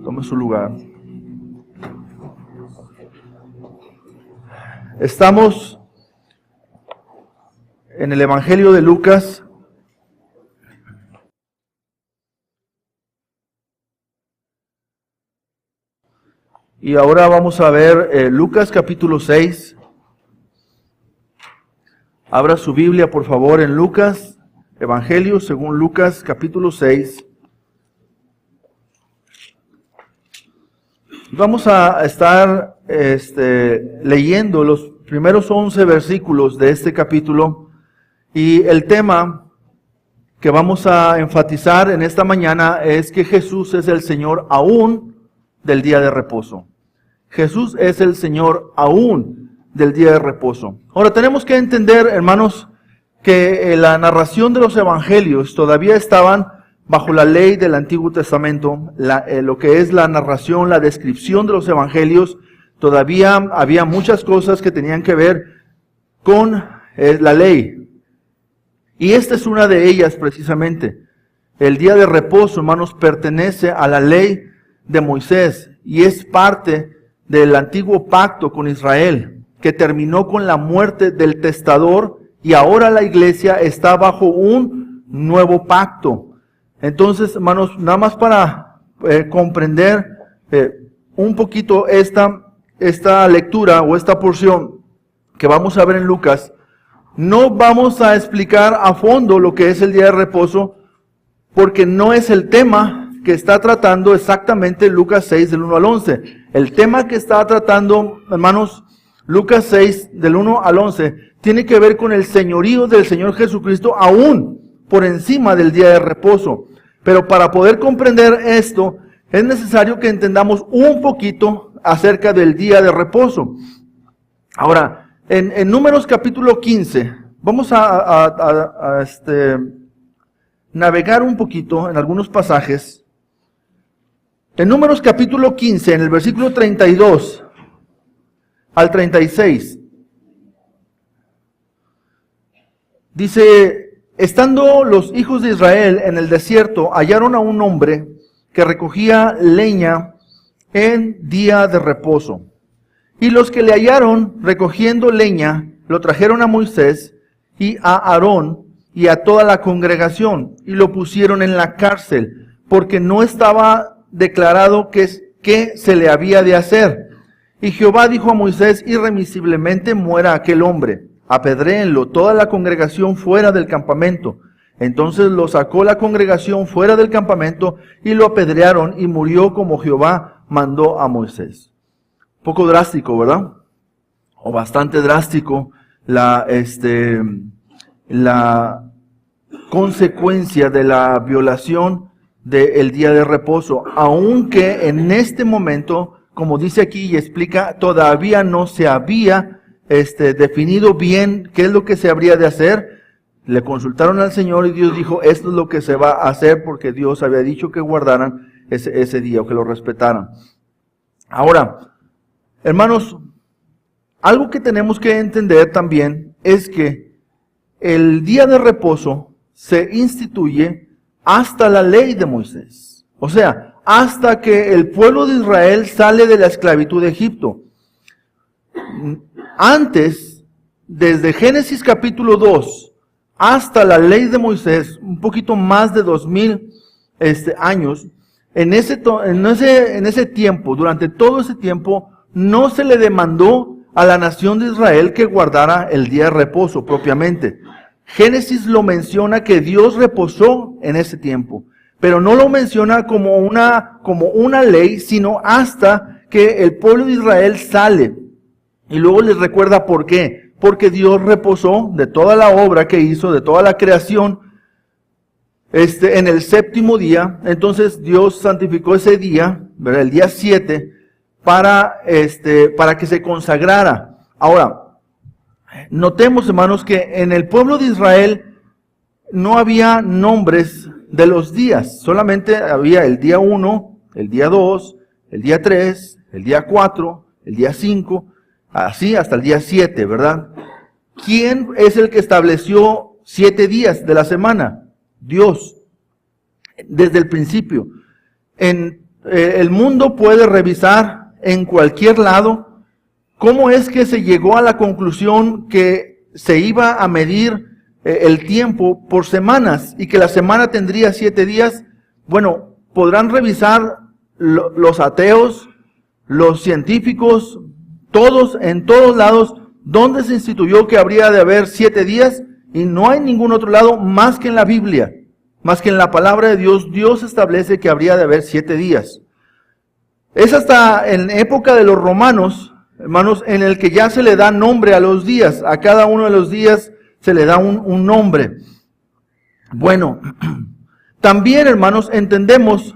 Tome su lugar. Estamos en el Evangelio de Lucas. Y ahora vamos a ver Lucas capítulo 6. Abra su Biblia, por favor, en Lucas, Evangelio según Lucas capítulo 6. Vamos a estar leyendo los primeros 11 versículos de este capítulo, y el tema que vamos a enfatizar en esta mañana es que Jesús es el Señor aún del día de reposo. Jesús es el Señor aún del día de reposo. Ahora tenemos que entender, hermanos, que la narración de los evangelios todavía estaban bajo la ley del Antiguo Testamento. Lo que es la narración, la descripción de los evangelios, todavía había muchas cosas que tenían que ver con la ley. Y esta es una de ellas precisamente. El día de reposo, hermanos, pertenece a la ley de Moisés y es parte del antiguo pacto con Israel, que terminó con la muerte del testador, y ahora la iglesia está bajo un nuevo pacto. Entonces, hermanos, nada más para comprender un poquito esta lectura o esta porción que vamos a ver en Lucas, no vamos a explicar a fondo lo que es el día de reposo, porque no es el tema que está tratando exactamente Lucas 6 del 1 al 11. El tema que está tratando, hermanos, Lucas 6 del 1 al 11, tiene que ver con el señorío del Señor Jesucristo aún por encima del día de reposo. Pero para poder comprender esto, es necesario que entendamos un poquito acerca del día de reposo. Ahora, en Números capítulo 15, vamos a navegar un poquito en algunos pasajes. En Números capítulo 15, en el versículo 32 al 36, dice: estando los hijos de Israel en el desierto, hallaron a un hombre que recogía leña en día de reposo. Y los que le hallaron recogiendo leña, lo trajeron a Moisés y a Aarón y a toda la congregación, y lo pusieron en la cárcel, porque no estaba declarado qué se le había de hacer. Y Jehová dijo a Moisés: irremisiblemente muera aquel hombre, apedréenlo toda la congregación fuera del campamento. Entonces lo sacó la congregación fuera del campamento y lo apedrearon, y murió como Jehová mandó a Moisés. Poco drástico, ¿verdad? O bastante drástico la consecuencia de la violación del día de reposo, aunque en este momento, como dice aquí y explica, todavía no se había definido bien qué es lo que se habría de hacer. Le consultaron al Señor y Dios dijo: esto es lo que se va a hacer, porque Dios había dicho que guardaran ese día o que lo respetaran. Ahora, hermanos, algo que tenemos que entender también es que el día de reposo se instituye hasta la ley de Moisés. O sea, hasta que el pueblo de Israel sale de la esclavitud de Egipto. Antes, desde Génesis capítulo 2 hasta la ley de Moisés, un poquito más de 2000 años, en ese tiempo, durante todo ese tiempo, no se le demandó a la nación de Israel que guardara el día de reposo propiamente. Génesis lo menciona que Dios reposó en ese tiempo, pero no lo menciona como una ley, sino hasta que el pueblo de Israel sale. Y luego les recuerda por qué. Porque Dios reposó de toda la obra que hizo, de toda la creación, en el séptimo día. Entonces Dios santificó ese día, ¿verdad? El día 7, para que se consagrara. Ahora, notemos, hermanos, que en el pueblo de Israel no había nombres de los días. Solamente había el día 1, el día 2, el día 3, el día 4, el día 5, así hasta el día 7, ¿verdad? ¿Quién es el que estableció 7 días de la semana? Dios. Desde el principio. En el mundo puede revisar en cualquier lado cómo es que se llegó a la conclusión que se iba a medir el tiempo por semanas y que la semana tendría 7 días. Bueno, podrán revisar los ateos, los científicos, todos, en todos lados, donde se instituyó que habría de haber 7 días, y no hay ningún otro lado más que en la Biblia, más que en la palabra de Dios. Dios establece que habría de haber 7 días. Es hasta en época de los romanos, hermanos, en el que ya se le da nombre a los días. A cada uno de los días se le da un nombre. Bueno, también, hermanos, entendemos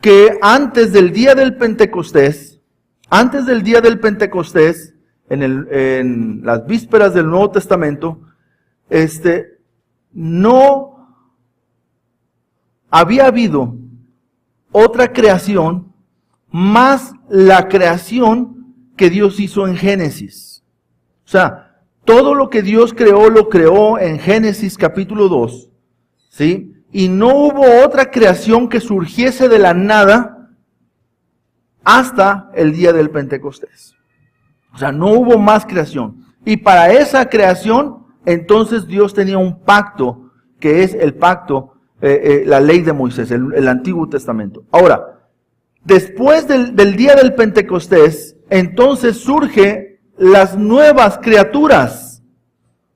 que antes del día del Pentecostés, en las vísperas del Nuevo Testamento, no había habido otra creación más la creación que Dios hizo en Génesis. O sea, todo lo que Dios creó, lo creó en Génesis capítulo 2, ¿sí? Y no hubo otra creación que surgiese de la nada hasta el día del Pentecostés. O sea, no hubo más creación. Y para esa creación, entonces Dios tenía un pacto, que es el pacto, la ley de Moisés, el Antiguo Testamento. Ahora, después del día del Pentecostés, entonces surgen las nuevas criaturas.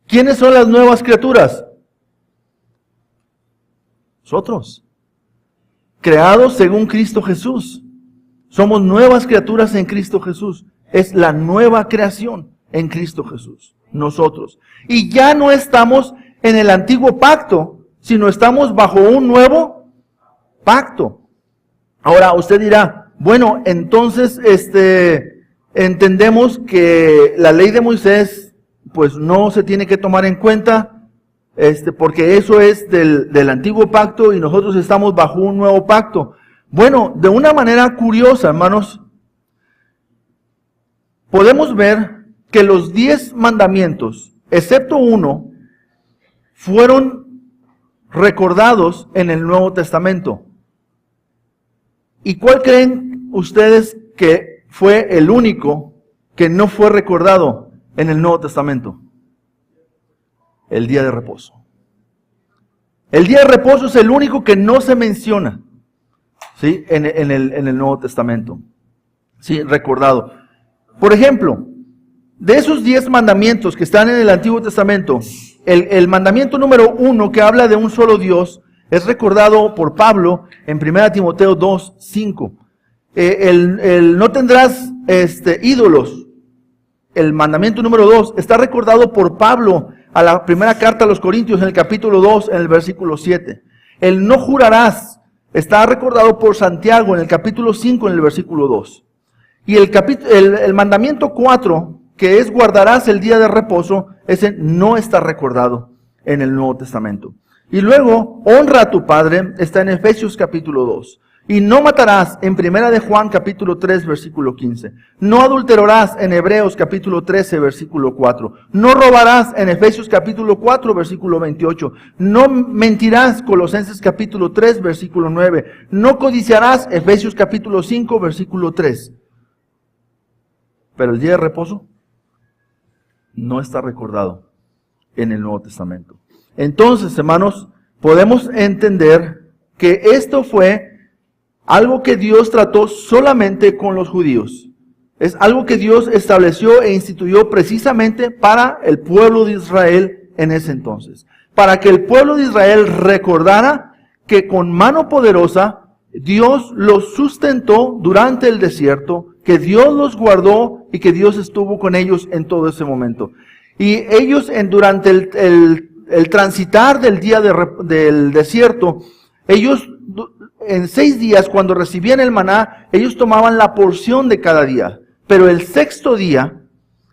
¿Quiénes son las nuevas criaturas? Nosotros, creados según Cristo Jesús. Somos nuevas criaturas en Cristo Jesús. Es la nueva creación en Cristo Jesús, nosotros. Y ya no estamos en el antiguo pacto, sino estamos bajo un nuevo pacto. Ahora usted dirá, bueno, entonces entendemos que la ley de Moisés pues no se tiene que tomar en cuenta, porque eso es del antiguo pacto y nosotros estamos bajo un nuevo pacto. Bueno, de una manera curiosa, hermanos, podemos ver que los 10 mandamientos, excepto uno, fueron recordados en el Nuevo Testamento. ¿Y cuál creen ustedes que fue el único que no fue recordado en el Nuevo Testamento? El día de reposo. El día de reposo es el único que no se menciona, ¿sí? en el Nuevo Testamento. Sí, recordado. Por ejemplo, de esos 10 mandamientos que están en el Antiguo Testamento, el mandamiento número 1, que habla de un solo Dios, es recordado por Pablo en 1 Timoteo 2, 5. El no tendrás ídolos. El mandamiento número 2 está recordado por Pablo a la primera carta a los Corintios en el capítulo 2, en el versículo 7. El no jurarás está recordado por Santiago en el capítulo 5, en el versículo 2. Y el mandamiento 4, que es guardarás el día de reposo, ese no está recordado en el Nuevo Testamento. Y luego, honra a tu padre, está en Efesios capítulo 2. Y no matarás en 1 de Juan capítulo 3 versículo 15. No adulterarás en Hebreos capítulo 13 versículo 4. No robarás en Efesios capítulo 4 versículo 28. No mentirás, Colosenses capítulo 3 versículo 9. No codiciarás, Efesios capítulo 5 versículo 3. Pero el día de reposo no está recordado en el Nuevo Testamento. Entonces, hermanos, podemos entender que esto fue algo que Dios trató solamente con los judíos. Es algo que Dios estableció e instituyó precisamente para el pueblo de Israel en ese entonces. Para que el pueblo de Israel recordara que con mano poderosa Dios los sustentó durante el desierto, que Dios los guardó y que Dios estuvo con ellos en todo ese momento. Y ellos durante el transitar del día del desierto, ellos en 6 días, cuando recibían el maná, ellos tomaban la porción de cada día. Pero el sexto día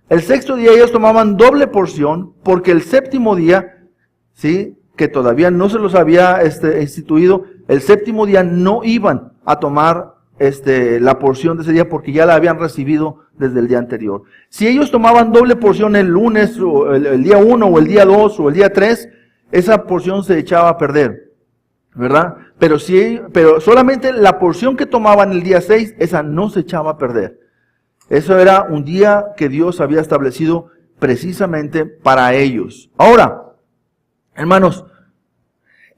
ellos tomaban doble porción, porque el séptimo día, ¿sí?, que todavía no se los había instituido, el séptimo día no iban a tomar la porción de ese día porque ya la habían recibido desde el día anterior. Si ellos tomaban doble porción el lunes, o el día 1, o el día 2, o el día 3, esa porción se echaba a perder. ¿verdad? Pero solamente la porción que tomaban el día 6, esa no se echaba a perder. Eso era un día que Dios había establecido precisamente para ellos. Ahora, hermanos,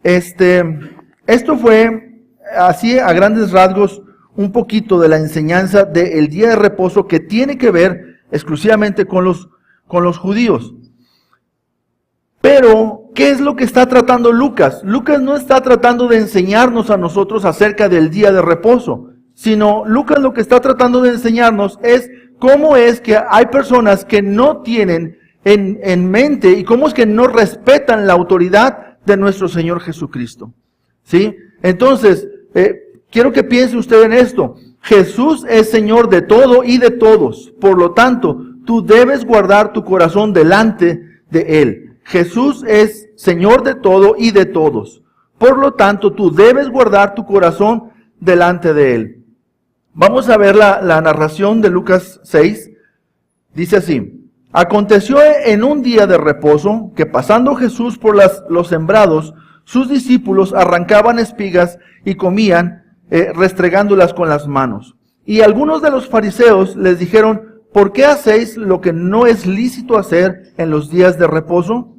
esto fue así a grandes rasgos un poquito de la enseñanza del día de reposo que tiene que ver exclusivamente con los judíos. Pero, ¿qué es lo que está tratando Lucas? Lucas no está tratando de enseñarnos a nosotros acerca del día de reposo, sino Lucas lo que está tratando de enseñarnos es cómo es que hay personas que no tienen en mente y cómo es que no respetan la autoridad de nuestro Señor Jesucristo. ¿Sí? Entonces, quiero que piense usted en esto. Jesús es Señor de todo y de todos. Por lo tanto, tú debes guardar tu corazón delante de Él. Jesús es Señor de todo y de todos. Por lo tanto, tú debes guardar tu corazón delante de Él. Vamos a ver la narración de Lucas 6. Dice así. Aconteció en un día de reposo que pasando Jesús por los sembrados, sus discípulos arrancaban espigas y comían, restregándolas con las manos. Y algunos de los fariseos les dijeron, ¿por qué hacéis lo que no es lícito hacer en los días de reposo?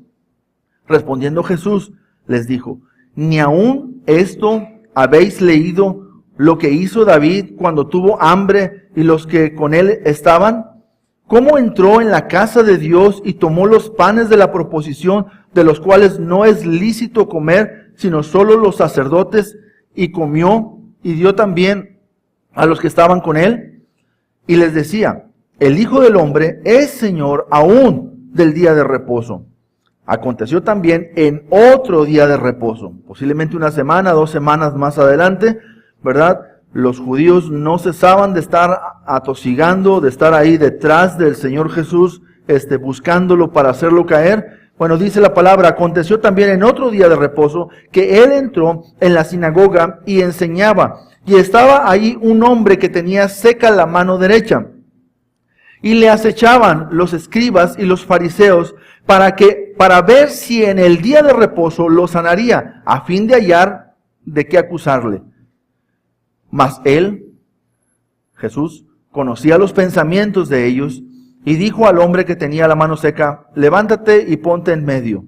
Respondiendo Jesús, les dijo, ¿ni aún esto habéis leído lo que hizo David cuando tuvo hambre y los que con él estaban? ¿Cómo entró en la casa de Dios y tomó los panes de la proposición, de los cuales no es lícito comer, sino solo los sacerdotes, y comió y dio también a los que estaban con él? Y les decía, el Hijo del Hombre es Señor aún del día de reposo. Aconteció también en otro día de reposo, posiblemente una semana, 2 semanas más adelante, ¿verdad? Los judíos no cesaban de estar atosigando, de estar ahí detrás del Señor Jesús, buscándolo para hacerlo caer. Bueno, dice la palabra, aconteció también en otro día de reposo que él entró en la sinagoga y enseñaba. Y estaba ahí un hombre que tenía seca la mano derecha. Y le acechaban los escribas y los fariseos para ver si en el día de reposo lo sanaría, a fin de hallar de qué acusarle. Mas él, Jesús, conocía los pensamientos de ellos y dijo al hombre que tenía la mano seca, levántate y ponte en medio.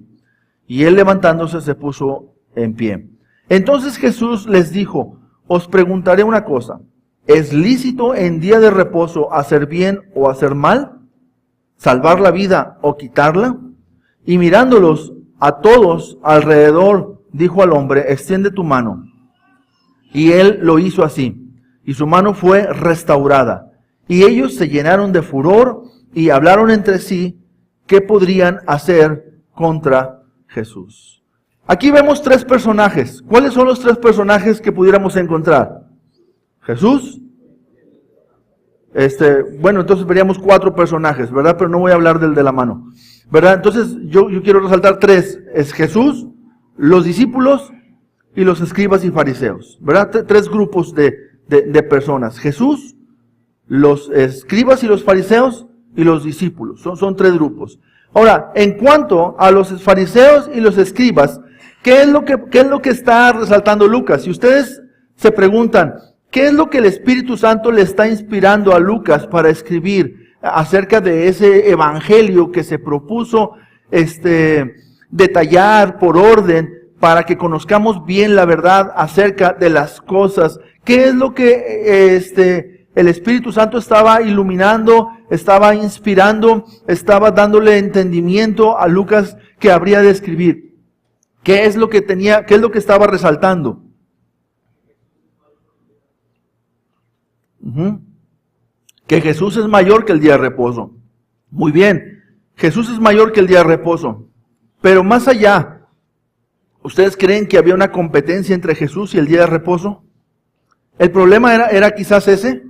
Y él levantándose se puso en pie. Entonces Jesús les dijo, os preguntaré una cosa, ¿es lícito en día de reposo hacer bien o hacer mal? ¿Salvar la vida o quitarla? Y mirándolos a todos alrededor, dijo al hombre, extiende tu mano. Y él lo hizo así, y su mano fue restaurada. Y ellos se llenaron de furor y hablaron entre sí qué podrían hacer contra Jesús. Aquí vemos 3 personajes. ¿Cuáles son los 3 personajes que pudiéramos encontrar? Jesús. Bueno, entonces veríamos 4 personajes, ¿verdad? Pero no voy a hablar del de la mano, ¿verdad? Entonces yo quiero resaltar 3. Es Jesús, los discípulos y los escribas y fariseos, ¿verdad? 3 grupos de personas. Jesús, los escribas y los fariseos y los discípulos. Son 3 grupos. Ahora, en cuanto a los fariseos y los escribas, ¿qué es lo que está resaltando Lucas? Si ustedes se preguntan, ¿qué es lo que el Espíritu Santo le está inspirando a Lucas para escribir acerca de ese evangelio que se propuso detallar por orden para que conozcamos bien la verdad acerca de las cosas? ¿Qué es lo que el Espíritu Santo estaba iluminando, estaba inspirando, estaba dándole entendimiento a Lucas que habría de escribir? ¿Qué es lo que estaba resaltando? Que Jesús es mayor que el día de reposo. Muy bien, Jesús es mayor que el día de reposo. Pero más allá, ¿ustedes creen que había una competencia entre Jesús y el día de reposo? ¿El problema era quizás ese?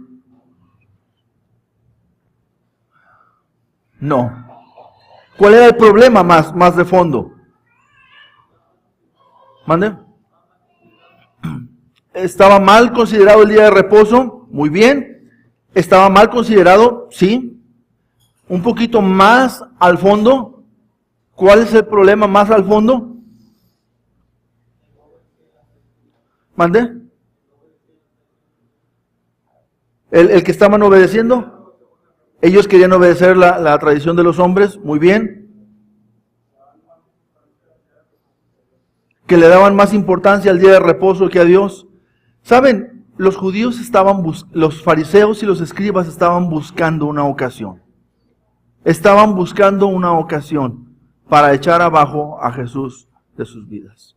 No. ¿Cuál era el problema más de fondo? ¿Mande? ¿Estaba mal considerado el día de reposo? Muy bien. ¿Estaba mal considerado? Sí. Un poquito más al fondo. ¿Cuál es el problema más al fondo? ¿Mande? ¿El que estaban obedeciendo? Ellos querían obedecer la tradición de los hombres, muy bien. Que le daban más importancia al día de reposo que a Dios. ¿Saben? Los judíos los fariseos y los escribas estaban buscando una ocasión. Estaban buscando una ocasión para echar abajo a Jesús de sus vidas.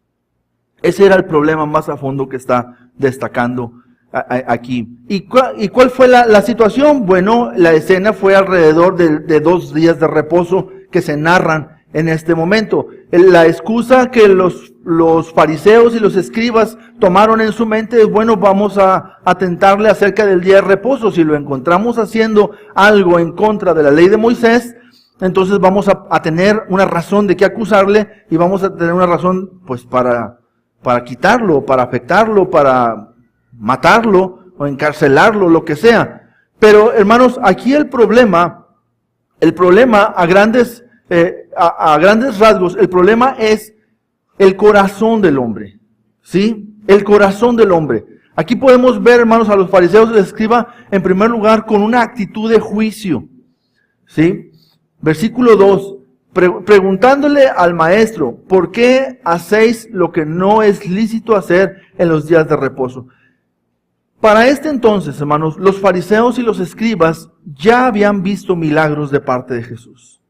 Ese era el problema más a fondo que está destacando aquí. ¿Y cuál fue la situación? Bueno, la escena fue alrededor de 2 días de reposo que se narran en este momento. La excusa que los fariseos y los escribas tomaron en su mente es, bueno, vamos a atentarle acerca del día de reposo. Si lo encontramos haciendo algo en contra de la ley de Moisés, entonces vamos a tener una razón de qué acusarle y vamos a tener una razón pues para quitarlo, para afectarlo, para matarlo o encarcelarlo, lo que sea. Pero hermanos, aquí el problema a grandes rasgos, el problema es el corazón del hombre, ¿sí? El corazón del hombre. Aquí podemos ver, hermanos, a los fariseos y los escribas, en primer lugar, con una actitud de juicio, ¿sí? Versículo 2, preguntándole al maestro, ¿por qué hacéis lo que no es lícito hacer en los días de reposo? Para este entonces, hermanos, los fariseos y los escribas ya habían visto milagros de parte de Jesús.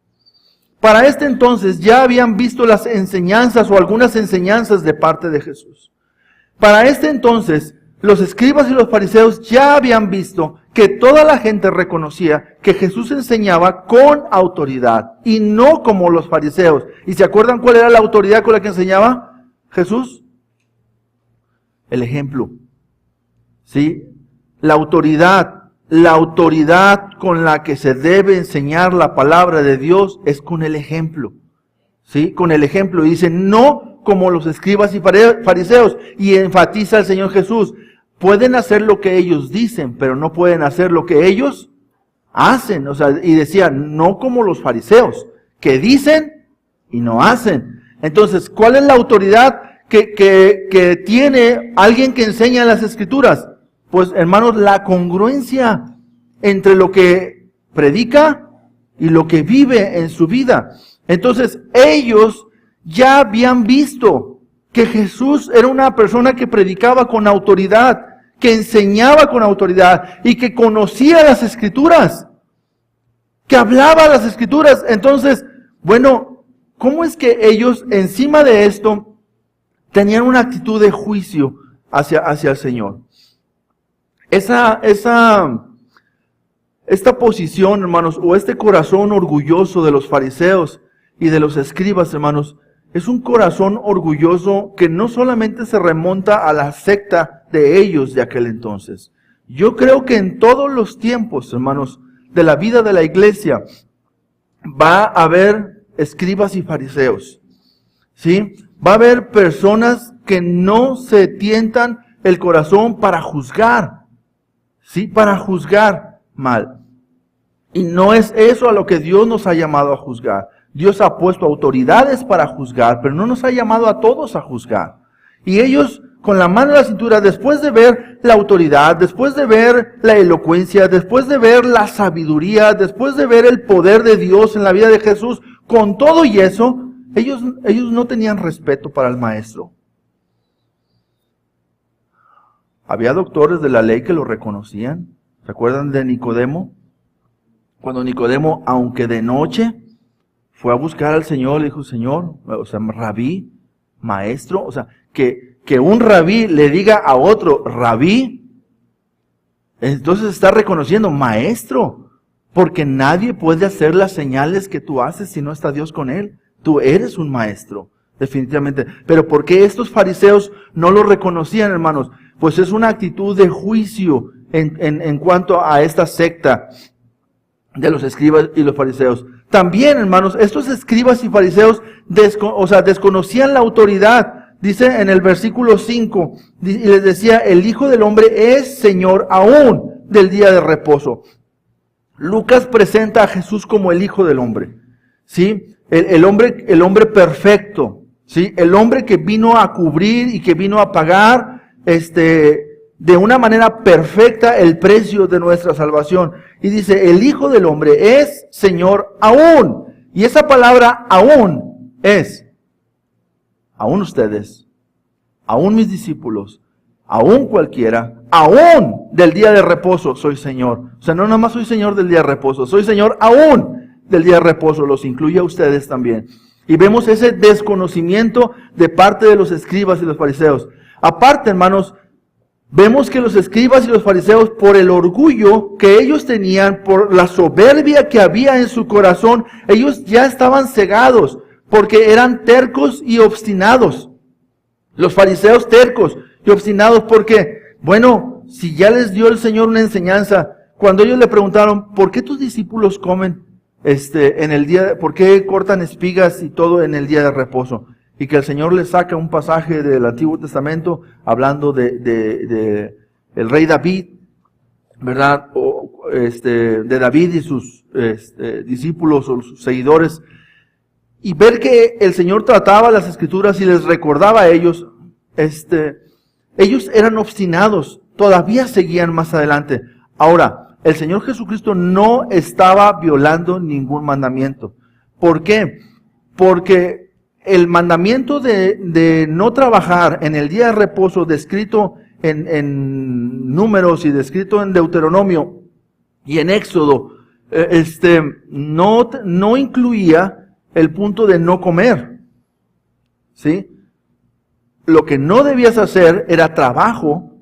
Para este entonces ya habían visto las enseñanzas o algunas enseñanzas de parte de Jesús. Para este entonces, los escribas y los fariseos ya habían visto que toda la gente reconocía que Jesús enseñaba con autoridad y no como los fariseos. ¿Y se acuerdan cuál era la autoridad con la que enseñaba Jesús? El ejemplo. ¿Sí? La autoridad con la que se debe enseñar la palabra de Dios es con el ejemplo. ¿Sí? Con el ejemplo. Y dice, no como los escribas y fariseos. Y enfatiza el Señor Jesús. Pueden hacer lo que ellos dicen, pero no pueden hacer lo que ellos hacen. O sea, y decía, no como los fariseos, que dicen y no hacen. Entonces, ¿cuál es la autoridad que tiene alguien que enseña las Escrituras? Pues, hermanos, la congruencia entre lo que predica y lo que vive en su vida. Entonces, ellos ya habían visto que Jesús era una persona que predicaba con autoridad, que enseñaba con autoridad y que conocía las Escrituras, que hablaba las Escrituras. Entonces, bueno, ¿cómo es que ellos encima de esto tenían una actitud de juicio hacia el Señor? Esta posición, hermanos, o este corazón orgulloso de los fariseos y de los escribas, hermanos, es un corazón orgulloso que no solamente se remonta a la secta de ellos de aquel entonces. Yo creo que en todos los tiempos, hermanos, de la vida de la iglesia, va a haber escribas y fariseos. ¿Sí? Va a haber personas que no se tientan el corazón para juzgar. ¿Sí? Para juzgar mal. Y no es eso a lo que Dios nos ha llamado a juzgar. Dios ha puesto autoridades para juzgar, pero no nos ha llamado a todos a juzgar. Y ellos, con la mano en la cintura, después de ver la autoridad, después de ver la elocuencia, después de ver la sabiduría, después de ver el poder de Dios en la vida de Jesús, con todo y eso, ellos no tenían respeto para el maestro. Había doctores de la ley que lo reconocían. ¿Se acuerdan de Nicodemo? Cuando Nicodemo, aunque de noche, fue a buscar al Señor, le dijo, Señor, o sea, rabí, maestro, o sea, que un rabí le diga a otro, rabí, entonces está reconociendo, maestro, porque nadie puede hacer las señales que tú haces si no está Dios con él. Tú eres un maestro, definitivamente. Pero ¿por qué estos fariseos no lo reconocían, hermanos? Pues es una actitud de juicio en cuanto a esta secta de los escribas y los fariseos. También, hermanos, estos escribas y fariseos desconocían la autoridad. Dice en el versículo 5, y les decía, el Hijo del Hombre es Señor aún del día de reposo. Lucas presenta a Jesús como el Hijo del Hombre, ¿sí? El hombre perfecto, ¿sí? El hombre que vino a cubrir y que vino a pagar de una manera perfecta el precio de nuestra salvación. Y dice, el Hijo del Hombre es Señor aún. Y esa palabra aún es, aún ustedes, aún mis discípulos, aún cualquiera, aún del día de reposo soy Señor. O sea, no nada más soy Señor del día de reposo, soy Señor aún del día de reposo, los incluye a ustedes también. Y vemos ese desconocimiento de parte de los escribas y los fariseos. Aparte, hermanos, vemos que los escribas y los fariseos, por el orgullo que ellos tenían, por la soberbia que había en su corazón, ellos ya estaban cegados, porque eran tercos y obstinados. Los fariseos tercos y obstinados porque, bueno, si ya les dio el Señor una enseñanza, cuando ellos le preguntaron, ¿por qué tus discípulos comen en el día, por qué cortan espigas y todo en el día de reposo? Y que el Señor les saca un pasaje del Antiguo Testamento hablando de el rey David, ¿verdad? De David y sus discípulos o sus seguidores. Y ver que el Señor trataba las Escrituras y les recordaba a ellos, ellos eran obstinados, todavía seguían más adelante. Ahora, el Señor Jesucristo no estaba violando ningún mandamiento. ¿Por qué? Porque el mandamiento de no trabajar en el día de reposo, descrito en Números y descrito en Deuteronomio y en Éxodo, no incluía el punto de no comer, ¿sí? Lo que no debías hacer era trabajo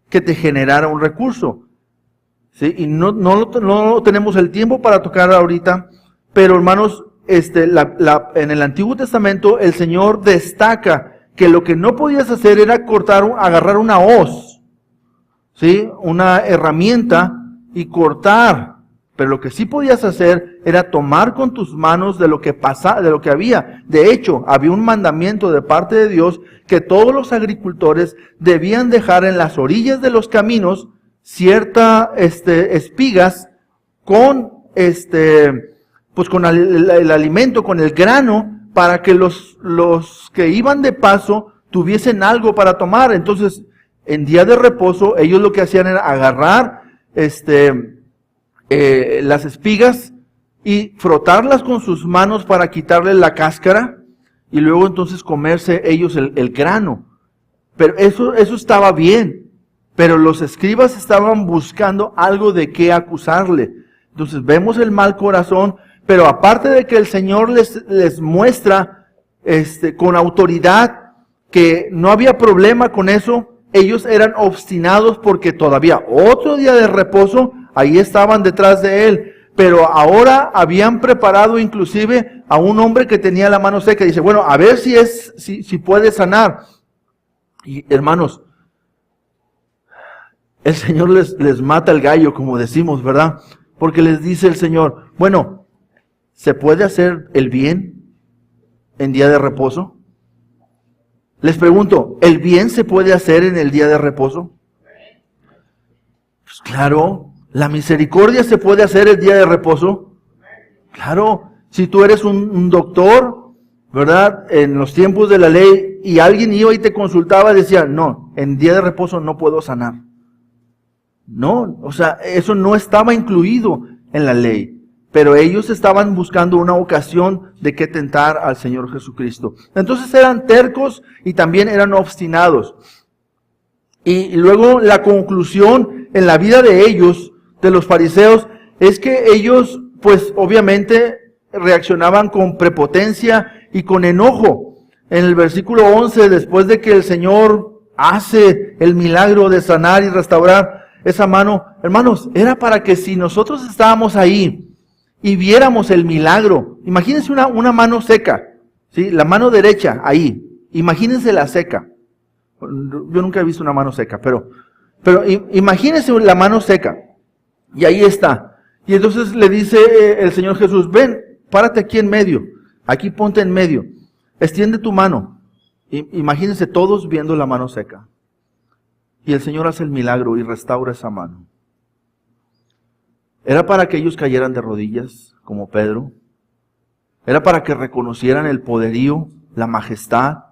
que te generara un recurso, ¿sí? Y no tenemos el tiempo para tocar ahorita, pero hermanos, en el Antiguo Testamento el Señor destaca que lo que no podías hacer era agarrar una hoz, ¿sí? Una herramienta y cortar. Pero lo que sí podías hacer era tomar con tus manos de lo que había. De hecho, había un mandamiento de parte de Dios que todos los agricultores debían dejar en las orillas de los caminos ciertas espigas con pues con el alimento, con el grano, para que los que iban de paso tuviesen algo para tomar. Entonces, en día de reposo, ellos lo que hacían era agarrar las espigas y frotarlas con sus manos para quitarle la cáscara y luego entonces comerse ellos el grano. Pero eso estaba bien, pero los escribas estaban buscando algo de qué acusarle. Entonces vemos el mal corazón, pero aparte de que el Señor les muestra con autoridad que no había problema con eso, ellos eran obstinados porque todavía otro día de reposo, ahí estaban detrás de él, pero ahora habían preparado inclusive a un hombre que tenía la mano seca. Dice, bueno, a ver si puede sanar. Y hermanos, el Señor les mata el gallo, como decimos, ¿verdad? Porque les dice el Señor, bueno, ¿se puede hacer el bien en día de reposo? Les pregunto, ¿el bien se puede hacer en el día de reposo? Pues claro. ¿La misericordia se puede hacer el día de reposo? Claro. Si tú eres un doctor, ¿verdad? En los tiempos de la ley, y alguien iba y te consultaba, decía, no, en día de reposo no puedo sanar. No, o sea, eso no estaba incluido en la ley. Pero ellos estaban buscando una ocasión de que tentar al Señor Jesucristo. Entonces eran tercos y también eran obstinados. Y luego la conclusión en la vida de ellos, de los fariseos, es que ellos, pues obviamente, reaccionaban con prepotencia y con enojo. En el versículo 11, después de que el Señor hace el milagro de sanar y restaurar esa mano, hermanos, era para que si nosotros estábamos ahí y viéramos el milagro, imagínense una mano seca, ¿sí? La mano derecha ahí, imagínense la seca. Yo nunca he visto una mano seca, pero imagínense la mano seca. Y ahí está. Y entonces le dice el Señor Jesús, ven, párate aquí en medio. Aquí ponte en medio. Extiende tu mano. Imagínense todos viendo la mano seca. Y el Señor hace el milagro y restaura esa mano. ¿Era para que ellos cayeran de rodillas, como Pedro? ¿Era para que reconocieran el poderío, la majestad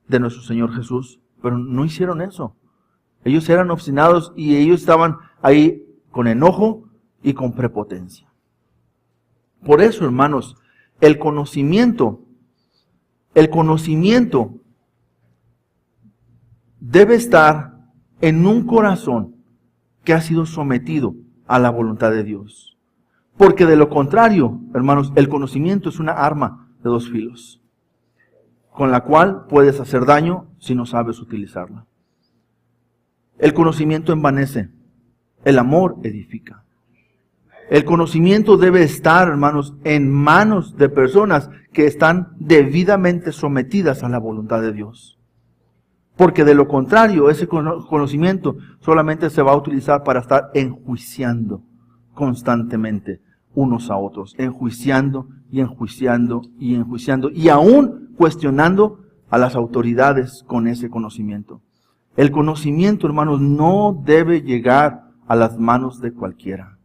de nuestro Señor Jesús? pero no hicieron eso. Ellos eran obstinados y ellos estaban ahí con enojo y con prepotencia. Por eso, hermanos, el conocimiento debe estar en un corazón que ha sido sometido a la voluntad de Dios. Porque de lo contrario, hermanos, el conocimiento es una arma de dos filos, con la cual puedes hacer daño si no sabes utilizarla. El conocimiento envanece, el amor edifica. El conocimiento debe estar, hermanos, en manos de personas que están debidamente sometidas a la voluntad de Dios. Porque de lo contrario, ese conocimiento solamente se va a utilizar para estar enjuiciando constantemente unos a otros, enjuiciando y enjuiciando y enjuiciando, y aún cuestionando a las autoridades con ese conocimiento. El conocimiento, hermanos, no debe llegar a las manos de cualquiera.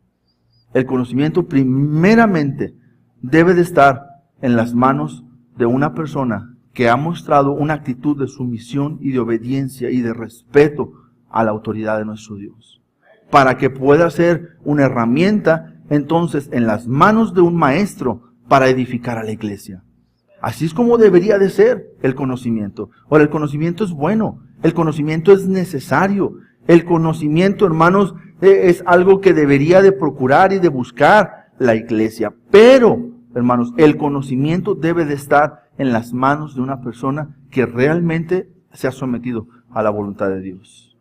El conocimiento primeramente debe de estar en las manos de una persona que ha mostrado una actitud de sumisión y de obediencia y de respeto a la autoridad de nuestro Dios, para que pueda ser una herramienta entonces en las manos de un maestro para edificar a la iglesia. Así es como debería de ser el conocimiento. Ahora, el conocimiento es bueno, el conocimiento es necesario. El conocimiento, hermanos, es algo que debería de procurar y de buscar la iglesia. Pero, hermanos, el conocimiento debe de estar en las manos de una persona que realmente se ha sometido a la voluntad de Dios.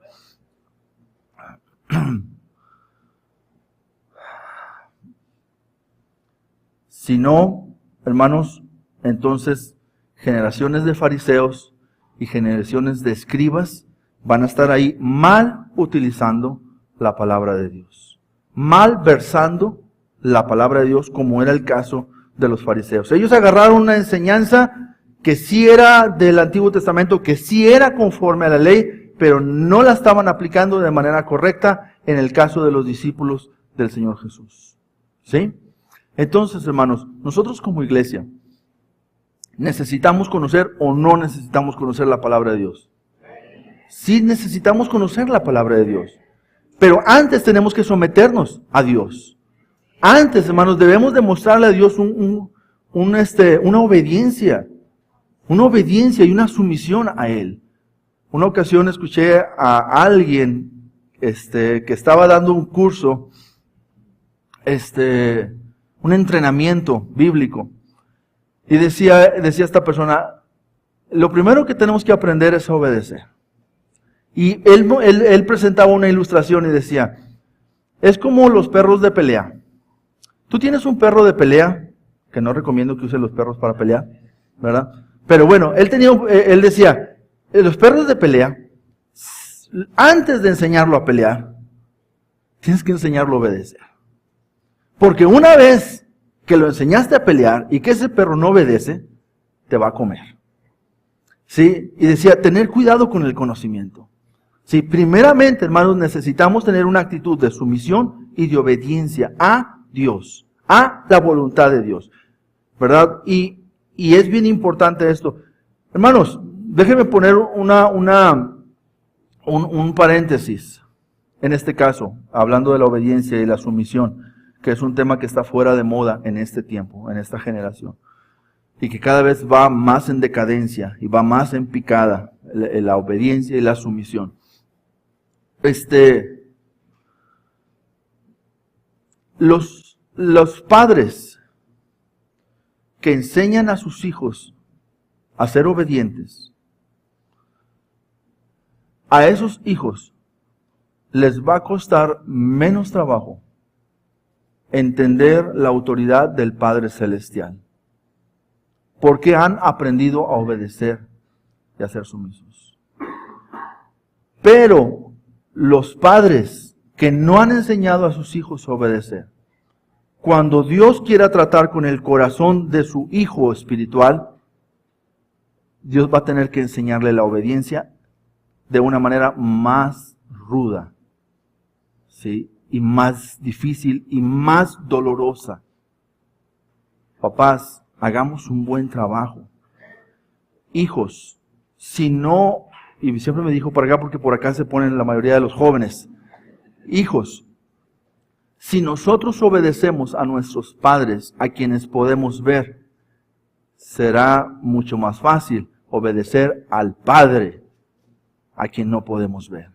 Si no, hermanos, entonces generaciones de fariseos y generaciones de escribas van a estar ahí mal utilizando la palabra de Dios, mal versando la palabra de Dios, como era el caso de los fariseos. Ellos agarraron una enseñanza que sí era del Antiguo Testamento, que sí era conforme a la ley, pero no la estaban aplicando de manera correcta en el caso de los discípulos del Señor Jesús. ¿Sí? Entonces, hermanos, nosotros como iglesia, ¿necesitamos conocer o no necesitamos conocer la palabra de Dios? Sí necesitamos conocer la palabra de Dios. Pero antes tenemos que someternos a Dios. Antes, hermanos, debemos demostrarle a Dios una obediencia. Una obediencia y una sumisión a Él. Una ocasión escuché a alguien que estaba dando un curso, un entrenamiento bíblico. Y decía esta persona, lo primero que tenemos que aprender es a obedecer. Y él presentaba una ilustración y decía, es como los perros de pelea. Tú tienes un perro de pelea, que no recomiendo que usen los perros para pelear, ¿verdad? Pero bueno, él decía, los perros de pelea, antes de enseñarlo a pelear, tienes que enseñarlo a obedecer. Porque una vez que lo enseñaste a pelear y que ese perro no obedece, te va a comer. ¿Sí? Y decía, tener cuidado con el conocimiento. Sí, primeramente, hermanos, necesitamos tener una actitud de sumisión y de obediencia a Dios, a la voluntad de Dios, ¿verdad? Y es bien importante esto. Hermanos, déjenme poner un paréntesis en este caso, hablando de la obediencia y la sumisión, que es un tema que está fuera de moda en este tiempo, en esta generación, y que cada vez va más en decadencia y va más en picada la obediencia y la sumisión. Los padres que enseñan a sus hijos a ser obedientes, a esos hijos les va a costar menos trabajo entender la autoridad del Padre Celestial, porque han aprendido a obedecer y a ser sumisos. Pero los padres que no han enseñado a sus hijos a obedecer, cuando Dios quiera tratar con el corazón de su hijo espiritual, Dios va a tener que enseñarle la obediencia de una manera más ruda, ¿sí? Y más difícil y más dolorosa. Papás, hagamos un buen trabajo. Hijos, si no y siempre me dijo para acá porque por acá se ponen la mayoría de los jóvenes. Hijos, si nosotros obedecemos a nuestros padres, a quienes podemos ver, será mucho más fácil obedecer al Padre, a quien no podemos ver.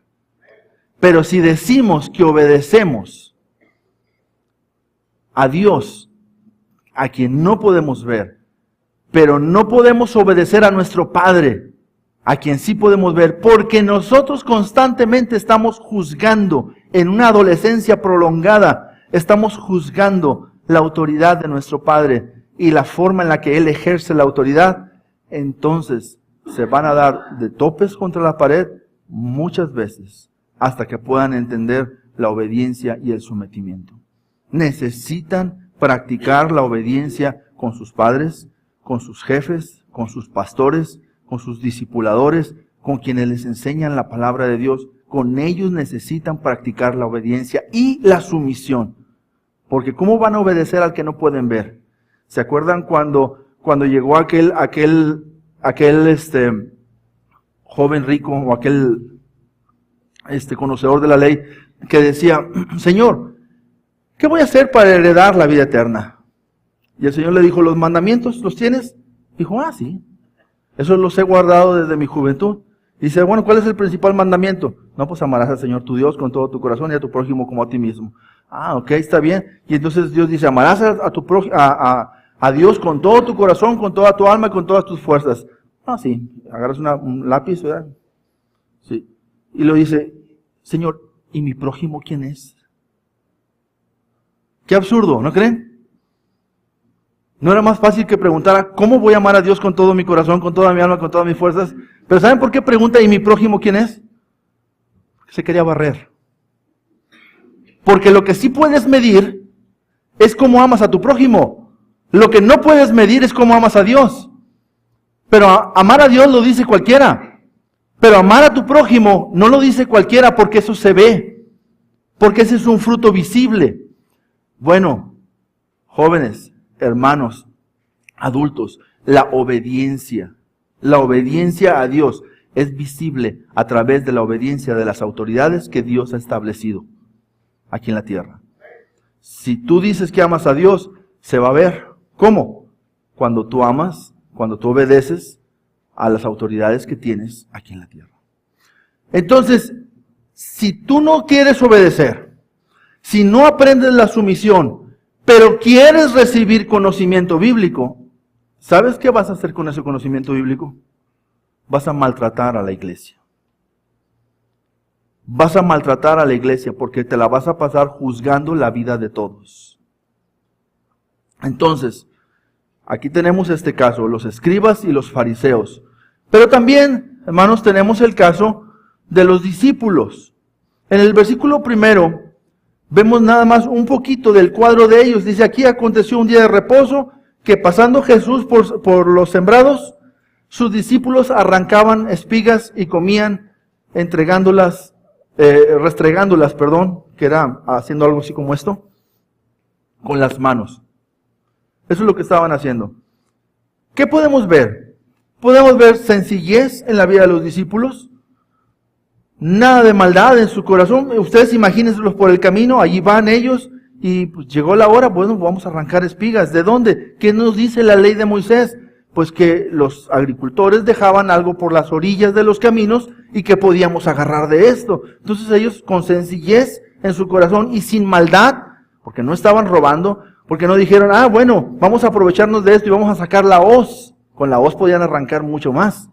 Pero si decimos que obedecemos a Dios, a quien no podemos ver, pero no podemos obedecer a nuestro Padre, a quien sí podemos ver, porque nosotros constantemente estamos juzgando, en una adolescencia prolongada, estamos juzgando la autoridad de nuestro Padre y la forma en la que Él ejerce la autoridad, entonces se van a dar de topes contra la pared muchas veces, hasta que puedan entender la obediencia y el sometimiento. Necesitan practicar la obediencia con sus padres, con sus jefes, con sus pastores, con sus discipuladores, con quienes les enseñan la palabra de Dios. Con ellos necesitan practicar la obediencia y la sumisión. Porque ¿cómo van a obedecer al que no pueden ver? ¿Se acuerdan cuando llegó aquel joven rico o aquel conocedor de la ley que decía, Señor, ¿qué voy a hacer para heredar la vida eterna? Y el Señor le dijo, ¿los mandamientos los tienes? Dijo, sí, esos los he guardado desde mi juventud. Dice, bueno, ¿cuál es el principal mandamiento? No, pues amarás al Señor tu Dios con todo tu corazón y a tu prójimo como a ti mismo. Ok, está bien. Y entonces Dios dice, amarás a Dios con todo tu corazón, con toda tu alma y con todas tus fuerzas. Sí, agarras un lápiz, ¿verdad? Sí. Y lo dice, Señor, ¿y mi prójimo quién es? Qué absurdo, ¿no creen? ¿No era más fácil que preguntara, ¿cómo voy a amar a Dios con todo mi corazón, con toda mi alma, con todas mis fuerzas? Pero ¿saben por qué pregunta, ¿y mi prójimo quién es? Porque se quería barrer. Porque lo que sí puedes medir es cómo amas a tu prójimo. Lo que no puedes medir es cómo amas a Dios. Pero amar a Dios lo dice cualquiera. Pero amar a tu prójimo no lo dice cualquiera porque eso se ve. Porque ese es un fruto visible. Bueno, jóvenes, hermanos, adultos, la obediencia a Dios es visible a través de la obediencia de las autoridades que Dios ha establecido aquí en la tierra. Si tú dices que amas a Dios, se va a ver. ¿Cómo? Cuando tú amas, cuando tú obedeces a las autoridades que tienes aquí en la tierra. Entonces, si tú no quieres obedecer, si no aprendes la sumisión, pero quieres recibir conocimiento bíblico, ¿sabes qué vas a hacer con ese conocimiento bíblico? Vas a maltratar a la iglesia. Vas a maltratar a la iglesia porque te la vas a pasar juzgando la vida de todos. Entonces, aquí tenemos este caso, los escribas y los fariseos. Pero también, hermanos, tenemos el caso de los discípulos. En el versículo 1, vemos nada más un poquito del cuadro de ellos. Dice, aquí aconteció un día de reposo, que pasando Jesús por los sembrados, sus discípulos arrancaban espigas y comían, restregándolas, que era haciendo algo así como esto, con las manos. Eso es lo que estaban haciendo. ¿Qué podemos ver? Podemos ver sencillez en la vida de los discípulos, nada de maldad en su corazón. Ustedes imagínenselos por el camino, allí van ellos, y pues llegó la hora, bueno, vamos a arrancar espigas. ¿De dónde? ¿Qué nos dice la ley de Moisés? Pues que los agricultores dejaban algo por las orillas de los caminos y que podíamos agarrar de esto. Entonces ellos con sencillez en su corazón y sin maldad, porque no estaban robando, porque no dijeron, bueno, vamos a aprovecharnos de esto y vamos a sacar la hoz. Con la hoz podían arrancar mucho más.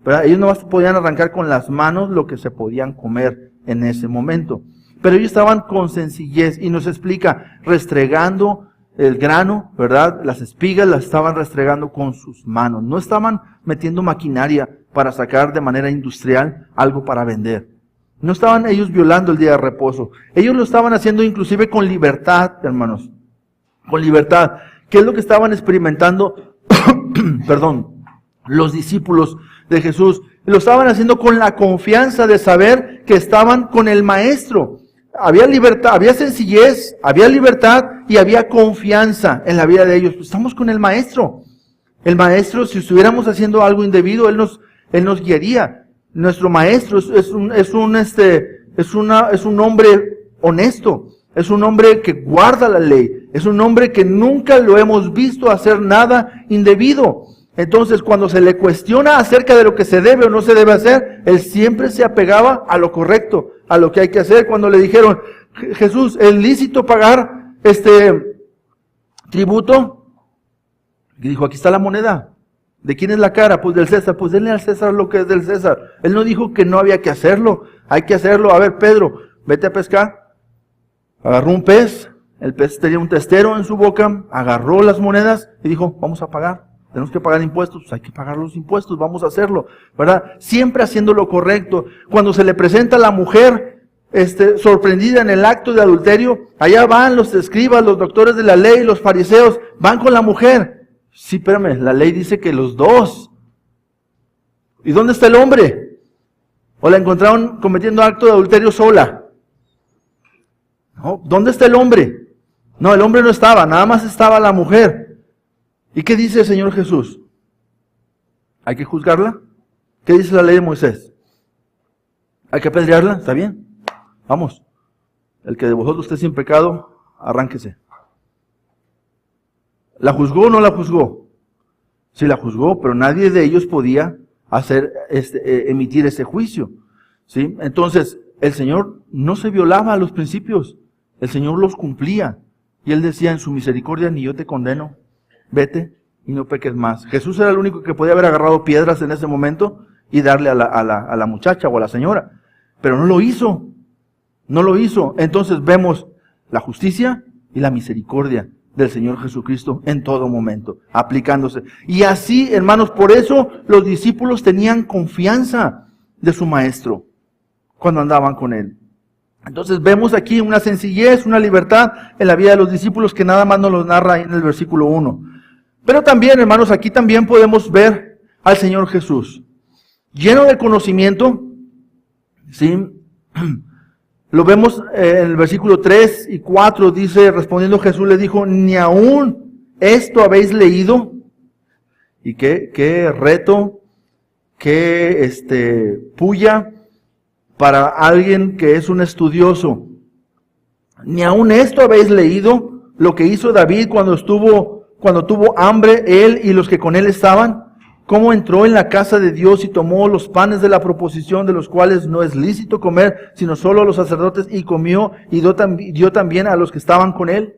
Pero ellos no podían arrancar con las manos lo que se podían comer en ese momento. Pero ellos estaban con sencillez y nos explica, restregando el grano, ¿verdad? Las espigas las estaban restregando con sus manos. No estaban metiendo maquinaria para sacar de manera industrial algo para vender. No estaban ellos violando el día de reposo. Ellos lo estaban haciendo inclusive con libertad, hermanos. Con libertad. ¿Qué es lo que estaban experimentando? Los discípulos de Jesús. Lo estaban haciendo con la confianza de saber que estaban con el Maestro. Había libertad, había sencillez, había libertad y había confianza en la vida de ellos. Pues estamos con el Maestro. El Maestro, si estuviéramos haciendo algo indebido, Él nos guiaría. Nuestro maestro es un hombre honesto, es un hombre que guarda la ley, es un hombre que nunca lo hemos visto hacer nada indebido. Entonces, cuando se le cuestiona acerca de lo que se debe o no se debe hacer, él siempre se apegaba a lo correcto, a lo que hay que hacer. Cuando le dijeron, Jesús, ¿es lícito pagar tributo? Y dijo, aquí está la moneda. ¿De quién es la cara? Pues del César. Pues denle al César lo que es del César. Él no dijo que no había que hacerlo. Hay que hacerlo. A ver, Pedro, vete a pescar. Agarró un pez. El pez tenía un testero en su boca. Agarró las monedas y dijo, vamos a pagar. Tenemos que pagar impuestos. Pues hay que pagar los impuestos. Vamos a hacerlo. ¿Verdad? Siempre haciendo lo correcto. Cuando se le presenta a la mujer sorprendida en el acto de adulterio, allá van los escribas, los doctores de la ley, los fariseos, van con la mujer. Sí, espérame, la ley dice que los dos. ¿Y dónde está el hombre? ¿O la encontraron cometiendo acto de adulterio sola? No, ¿dónde está el hombre? No, el hombre no estaba, nada más estaba la mujer. ¿Y qué dice el Señor Jesús? ¿Hay que juzgarla? ¿Qué dice la ley de Moisés? ¿Hay que apedrearla? ¿Está bien? Vamos. El que de vosotros esté sin pecado, arránquese. ¿La juzgó o no la juzgó? Sí la juzgó, pero nadie de ellos podía emitir ese juicio. ¿Sí? Entonces, el Señor no se violaba a los principios. El Señor los cumplía. Y Él decía, en su misericordia ni yo te condeno. Vete y no peques más. Jesús era el único que podía haber agarrado piedras en ese momento y darle a la muchacha o a la señora. Pero no lo hizo. No lo hizo. Entonces vemos la justicia y la misericordia del Señor Jesucristo en todo momento, aplicándose. Y así, hermanos, por eso los discípulos tenían confianza de su Maestro cuando andaban con Él. Entonces vemos aquí una sencillez, una libertad en la vida de los discípulos que nada más nos lo narra ahí en el versículo 1. Pero también, hermanos, aquí también podemos ver al Señor Jesús lleno de conocimiento, ¿sí? Lo vemos en el versículo 3 y 4, dice, respondiendo Jesús le dijo, ¿ni aún esto habéis leído? Y qué reto, qué puya para alguien que es un estudioso. ¿Ni aún esto habéis leído? Lo que hizo David cuando tuvo hambre, él y los que con él estaban. Cómo entró en la casa de Dios y tomó los panes de la proposición, de los cuales no es lícito comer, sino solo a los sacerdotes, y comió y dio también a los que estaban con él.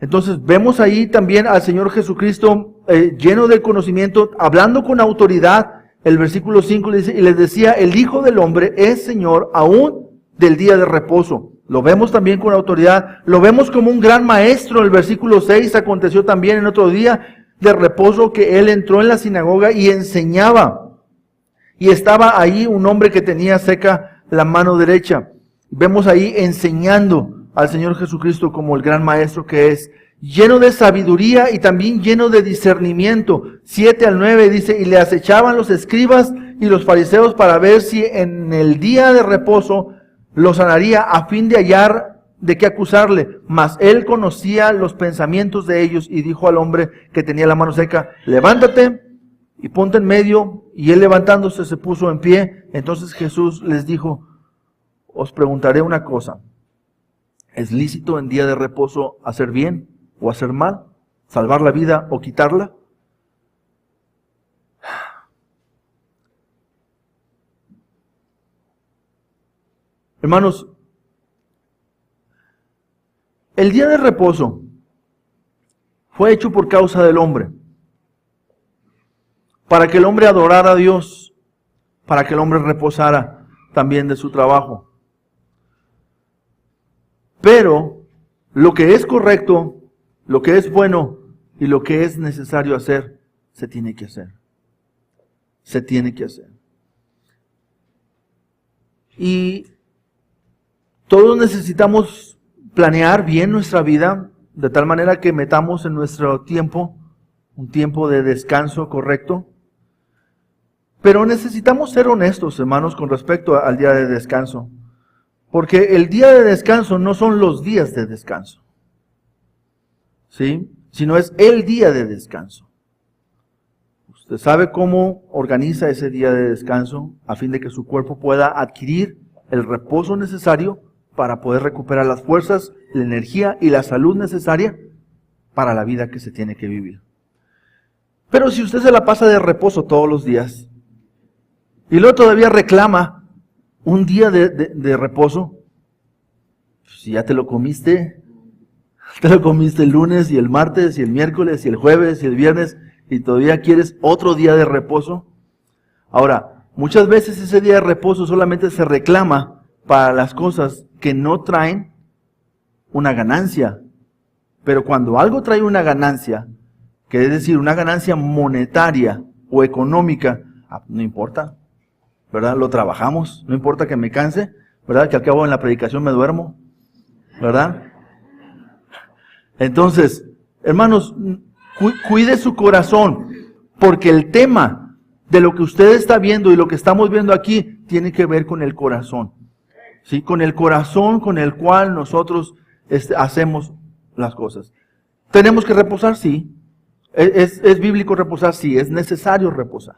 Entonces vemos ahí también al Señor Jesucristo lleno de conocimiento, hablando con autoridad. El versículo 5 le dice, y les decía, el Hijo del Hombre es Señor aún del día de reposo. Lo vemos también con autoridad. Lo vemos como un gran maestro. El versículo 6 aconteció también en otro día de reposo que él entró en la sinagoga y enseñaba. Y estaba ahí un hombre que tenía seca la mano derecha. Vemos ahí enseñando al Señor Jesucristo como el gran maestro que es, lleno de sabiduría y también lleno de discernimiento. 7 al 9 dice, y le acechaban los escribas y los fariseos para ver si en el día de reposo lo sanaría a fin de hallar de qué acusarle. Mas él conocía los pensamientos de ellos y dijo al hombre que tenía la mano seca, levántate y ponte en medio. Y él levantándose se puso en pie. Entonces Jesús les dijo, os preguntaré una cosa. ¿Es lícito en día de reposo hacer bien o hacer mal? ¿Salvar la vida o quitarla? Hermanos, el día de reposo fue hecho por causa del hombre, para que el hombre adorara a Dios, para que el hombre reposara también de su trabajo. Pero lo que es correcto, lo que es bueno y lo que es necesario hacer, se tiene que hacer. Se tiene que hacer. Y todos necesitamos planear bien nuestra vida, de tal manera que metamos en nuestro tiempo un tiempo de descanso correcto. Pero necesitamos ser honestos, hermanos, con respecto al día de descanso. Porque el día de descanso no son los días de descanso, ¿sí? Sino es el día de descanso. Usted sabe cómo organiza ese día de descanso a fin de que su cuerpo pueda adquirir el reposo necesario para poder recuperar las fuerzas, la energía y la salud necesaria para la vida que se tiene que vivir. Pero si usted se la pasa de reposo todos los días y luego todavía reclama un día de reposo, si ya te lo comiste el lunes y el martes y el miércoles y el jueves y el viernes y todavía quieres otro día de reposo. Ahora, muchas veces ese día de reposo solamente se reclama para las cosas que no traen una ganancia. Pero cuando algo trae una ganancia, que es decir, una ganancia monetaria o económica, no importa, ¿verdad? Lo trabajamos, no importa que me canse, ¿verdad? Que al cabo en la predicación me duermo, ¿verdad? Entonces, hermanos, cuide su corazón, porque el tema de lo que usted está viendo y lo que estamos viendo aquí tiene que ver con el corazón, ¿sí? Con el corazón con el cual nosotros hacemos las cosas. ¿Tenemos que reposar? Sí. ¿Es bíblico reposar? Sí. Es necesario reposar.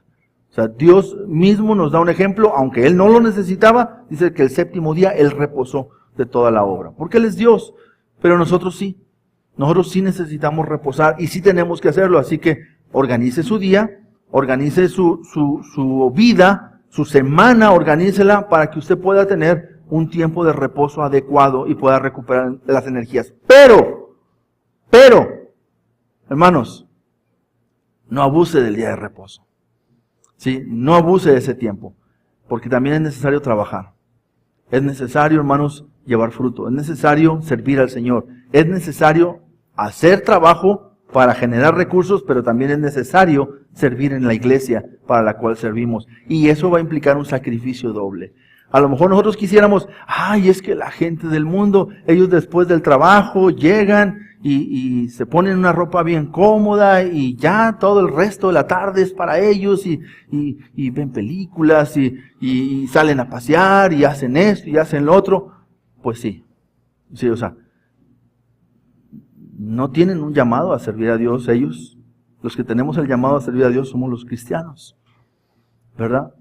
O sea, Dios mismo nos da un ejemplo, aunque Él no lo necesitaba, dice que el séptimo día Él reposó de toda la obra, porque Él es Dios, pero nosotros sí. Nosotros sí necesitamos reposar y sí tenemos que hacerlo, así que organice su día, organice su vida, su semana, organícela para que usted pueda tener un tiempo de reposo adecuado y pueda recuperar las energías. Pero, hermanos, no abuse del día de reposo. ¿Sí? No abuse de ese tiempo, porque también es necesario trabajar. Es necesario, hermanos, llevar fruto. Es necesario servir al Señor. Es necesario hacer trabajo para generar recursos, pero también es necesario servir en la iglesia para la cual servimos. Y eso va a implicar un sacrificio doble. A lo mejor nosotros quisiéramos, es que la gente del mundo, ellos después del trabajo llegan y se ponen una ropa bien cómoda y ya todo el resto de la tarde es para ellos y ven películas y salen a pasear y hacen esto y hacen lo otro. Pues sí, o sea, no tienen un llamado a servir a Dios ellos. Los que tenemos el llamado a servir a Dios somos los cristianos, ¿verdad?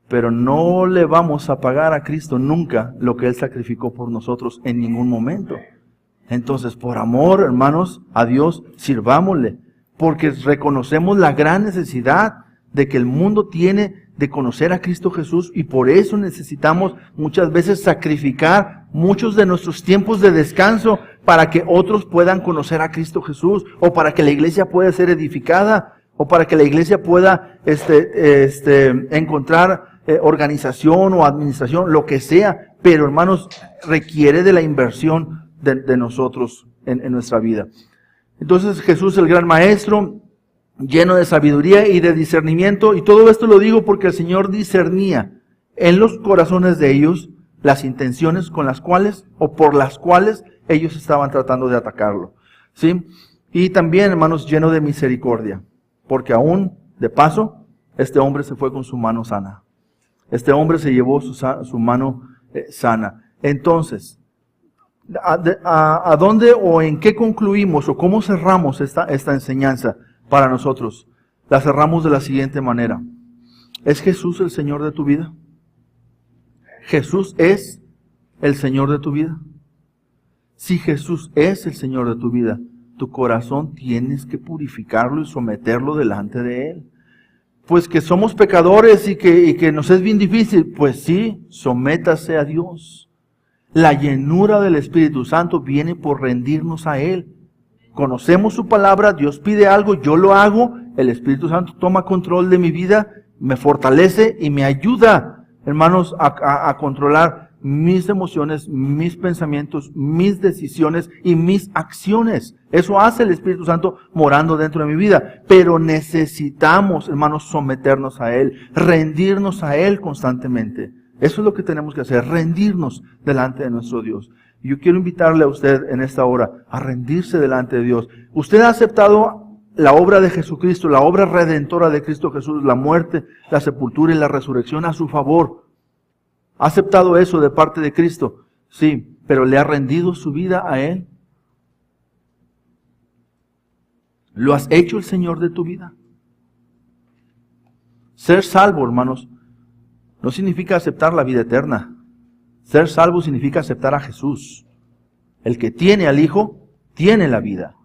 Pero no le vamos a pagar a Cristo nunca lo que Él sacrificó por nosotros en ningún momento. Entonces, por amor, hermanos, a Dios, sirvámosle, porque reconocemos la gran necesidad de que el mundo tiene de conocer a Cristo Jesús y por eso necesitamos muchas veces sacrificar muchos de nuestros tiempos de descanso para que otros puedan conocer a Cristo Jesús o para que la iglesia pueda ser edificada o para que la iglesia pueda encontrar organización o administración, lo que sea, pero hermanos, requiere de la inversión de nosotros en nuestra vida. Entonces Jesús, el gran maestro, lleno de sabiduría y de discernimiento, y todo esto lo digo porque el Señor discernía en los corazones de ellos las intenciones con las cuales o por las cuales ellos estaban tratando de atacarlo, ¿sí? Y también, hermanos, lleno de misericordia, porque aún, de paso, este hombre se fue con su mano sana. Este hombre se llevó su mano sana. Entonces, ¿a dónde o en qué concluimos o cómo cerramos esta enseñanza para nosotros? La cerramos de la siguiente manera. ¿Es Jesús el Señor de tu vida? ¿Jesús es el Señor de tu vida? Si Jesús es el Señor de tu vida, tu corazón tienes que purificarlo y someterlo delante de Él. Pues que somos pecadores y que nos es bien difícil, pues sí, sométase a Dios. La llenura del Espíritu Santo viene por rendirnos a Él. Conocemos su palabra, Dios pide algo, yo lo hago, el Espíritu Santo toma control de mi vida, me fortalece y me ayuda, hermanos, a controlar mis emociones, mis pensamientos, mis decisiones y mis acciones. Eso hace el Espíritu Santo morando dentro de mi vida. Pero necesitamos, hermanos, someternos a Él, rendirnos a Él constantemente. Eso es lo que tenemos que hacer, rendirnos delante de nuestro Dios. Y yo quiero invitarle a usted en esta hora a rendirse delante de Dios. Usted ha aceptado la obra de Jesucristo, la obra redentora de Cristo Jesús, la muerte, la sepultura y la resurrección a su favor. ¿Ha aceptado eso de parte de Cristo? Sí, pero ¿le ha rendido su vida a Él? ¿Lo has hecho el Señor de tu vida? Ser salvo, hermanos, no significa aceptar la vida eterna. Ser salvo significa aceptar a Jesús. El que tiene al Hijo, tiene la vida.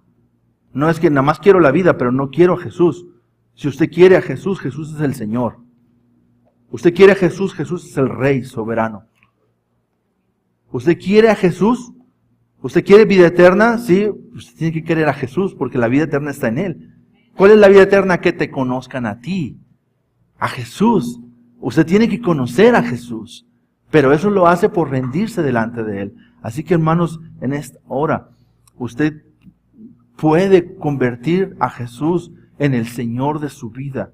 No es que nada más quiero la vida, pero no quiero a Jesús. Si usted quiere a Jesús, Jesús es el Señor. Usted quiere a Jesús, Jesús es el Rey soberano. Usted quiere a Jesús, usted quiere vida eterna, sí, usted tiene que querer a Jesús porque la vida eterna está en Él. ¿Cuál es la vida eterna? Que te conozcan a ti, a Jesús. Usted tiene que conocer a Jesús, pero eso lo hace por rendirse delante de Él. Así que, hermanos, en esta hora, usted puede convertir a Jesús en el Señor de su vida,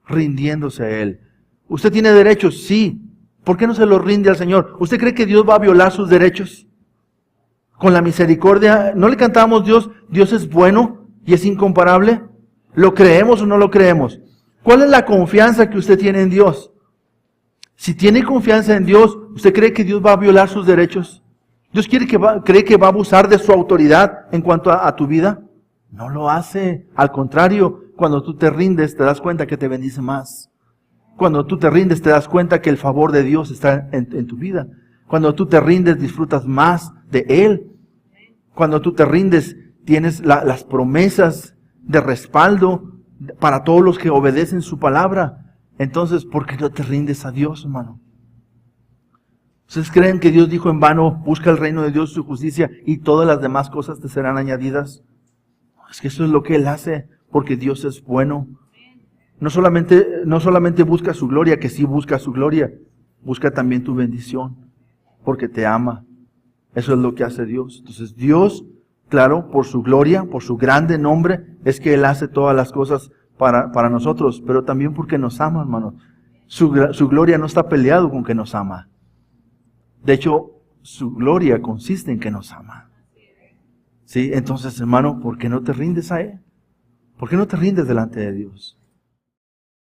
rindiéndose a Él. ¿Usted tiene derechos? Sí. ¿Por qué no se los rinde al Señor? ¿Usted cree que Dios va a violar sus derechos? Con la misericordia, ¿no le cantamos Dios es bueno y es incomparable? ¿Lo creemos o no lo creemos? ¿Cuál es la confianza que usted tiene en Dios? Si tiene confianza en Dios, ¿usted cree que Dios va a violar sus derechos? ¿Dios cree que va a abusar de su autoridad en cuanto a tu vida? No lo hace. Al contrario, cuando tú te rindes, te das cuenta que te bendice más. Cuando tú te rindes, te das cuenta que el favor de Dios está en tu vida. Cuando tú te rindes, disfrutas más de Él. Cuando tú te rindes, tienes las promesas de respaldo para todos los que obedecen su palabra. Entonces, ¿por qué no te rindes a Dios, hermano? ¿Ustedes creen que Dios dijo en vano, busca el reino de Dios y su justicia y todas las demás cosas te serán añadidas? Es que eso es lo que Él hace, porque Dios es bueno. No solamente busca su gloria, que sí busca su gloria, busca también tu bendición, porque te ama. Eso es lo que hace Dios. Entonces Dios, claro, por su gloria, por su grande nombre, es que Él hace todas las cosas para nosotros, pero también porque nos ama, hermanos. Su gloria no está peleado con que nos ama. De hecho, su gloria consiste en que nos ama. ¿Sí? Entonces, hermano, ¿por qué no te rindes a Él? ¿Por qué no te rindes delante de Dios?